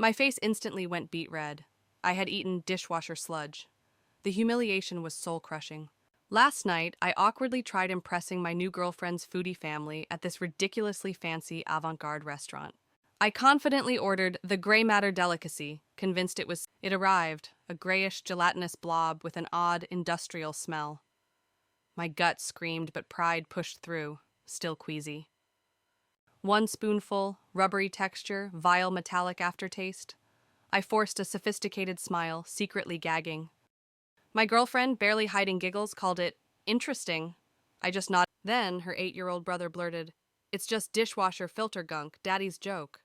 My face instantly went beet red. I had eaten dishwasher sludge. The humiliation was soul-crushing. Last night, I awkwardly tried impressing my new girlfriend's foodie family at this ridiculously fancy avant-garde restaurant. I confidently ordered the Grey Matter Delicacy, convinced it was. It arrived, a grayish, gelatinous blob with an odd, industrial smell. My gut screamed, but pride pushed through, still queasy. One spoonful, rubbery texture, vile metallic aftertaste. I forced a sophisticated smile, secretly gagging. My girlfriend, barely hiding giggles, called it interesting. I just nodded. Then her 8-year-old brother blurted, "It's just dishwasher filter gunk, Daddy's joke."